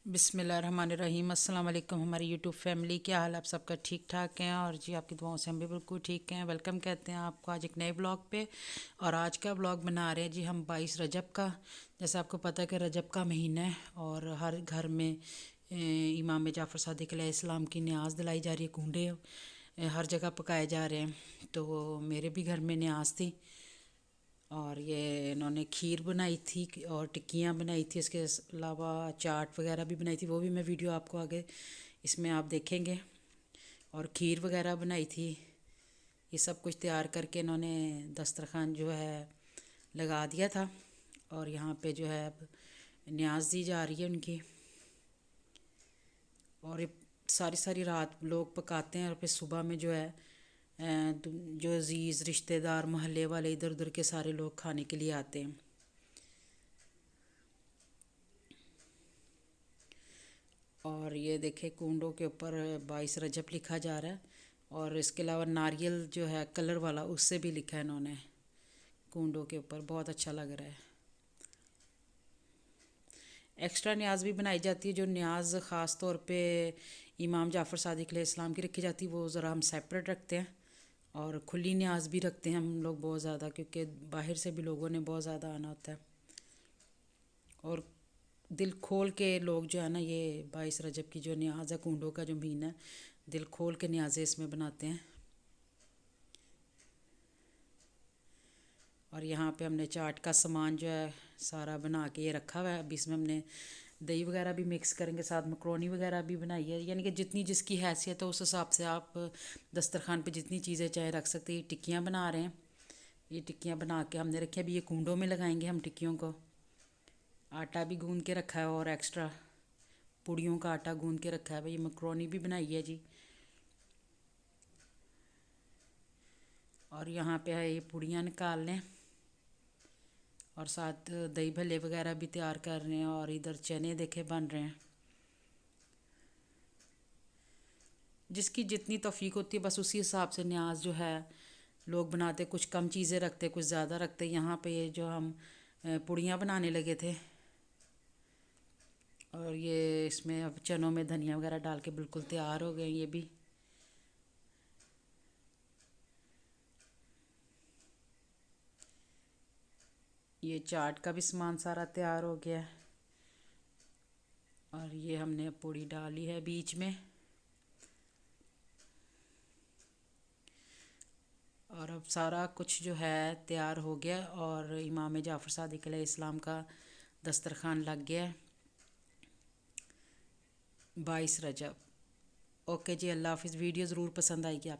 बिस्मिल्लाहिर्रहमानिर्रहीम। अस्सलाम वालेकुम हमारी यूट्यूब फैमिली, क्या हाल? आप सबका ठीक ठाक हैं? और जी आपकी दुआओं से हम भी बिल्कुल ठीक हैं। वेलकम कहते हैं आपको आज एक नए ब्लॉग पे। और आज का ब्लॉग बना रहे हैं जी हम 22 रजब का। जैसे आपको पता है कि रजब का महीना है और हर घर में इमाम जाफ़र सादिक अलैहिस्सलाम की न्याज दिलाई जा रही है। कूंडे हर जगह पकाए जा रहे हैं। तो मेरे भी घर में न्याज थी और ये इन्होंने खीर बनाई थी और टिक्कियाँ बनाई थी। इसके अलावा चाट वगैरह भी बनाई थी, वो भी मैं वीडियो आपको आगे इसमें आप देखेंगे। और खीर वगैरह बनाई थी। ये सब कुछ तैयार करके इन्होंने दस्तरखान जो है लगा दिया था। और यहाँ पे जो है अब न्याज दी जा रही है उनकी। और ये सारी सारी रात लोग पकाते हैं और फिर सुबह में जो है जो अजीज़ रिश्तेदार मोहल्ले वाले इधर उधर के सारे लोग खाने के लिए आते हैं। और ये देखे कुंडों के ऊपर 22 रजब लिखा जा रहा है। और इसके अलावा नारियल जो है कलर वाला उससे भी लिखा है इन्होंने कुंडों के ऊपर, बहुत अच्छा लग रहा है। एक्स्ट्रा न्याज भी बनाई जाती है। जो न्याज ख़ास तौर पे इमाम जाफ़र सादिक अलैहिस्सलाम की रखी जाती है वो ज़रा हम सेपरेट रखते हैं। और खुली न्याज भी रखते हैं हम लोग बहुत ज़्यादा, क्योंकि बाहर से भी लोगों ने बहुत ज़्यादा आना होता है। और दिल खोल के लोग जो है ना, ये 22 रजब की जो न्याज है, कुंडों का जो महीना है, दिल खोल के न्याज़ें इसमें बनाते हैं। और यहाँ पे हमने चाट का सामान जो है सारा बना के ये रखा हुआ है। अभी इसमें हमने दही वगैरह भी मिक्स करेंगे, साथ मकरोनी वगैरह भी बनाई है। यानी कि जितनी जिसकी हैसियत है उस हिसाब से आप दस्तरखान पे जितनी चीज़ें चाहे रख सकते हैं। ये टिक्कियाँ बना रहे हैं। ये टिक्कियाँ बना के हमने रखी है। अभी ये कुंडों में लगाएंगे हम टिक्कियों को। आटा भी गूंद के रखा है और एक्स्ट्रा पूड़ियों का आटा गूंद के रखा है। भाई ये मकरोनी भी बनाई है जी। और यहाँ पे है ये पूड़ियाँ निकाल लें और साथ दही भल्ले वगैरह भी तैयार कर रहे हैं। और इधर चने देखे बन रहे हैं। जिसकी जितनी तौफीक होती है बस उसी हिसाब से न्याज जो है लोग बनाते। कुछ कम चीज़ें रखते, कुछ ज़्यादा रखते। यहाँ पे ये जो हम पूड़ियाँ बनाने लगे थे और ये इसमें अब चनों में धनिया वगैरह डाल के बिल्कुल तैयार हो गए ये भी। ये चाट का भी सामान सारा तैयार हो गया है। और ये हमने पूड़ी डाली है बीच में। और अब सारा कुछ जो है तैयार हो गया और इमाम जाफ़र सादिक अलैहिस्सलाम का दस्तरखान लग गया है 22 रजब। ओके जी, अल्लाह हाफिज़। वीडियो ज़रूर पसंद आएगी आप।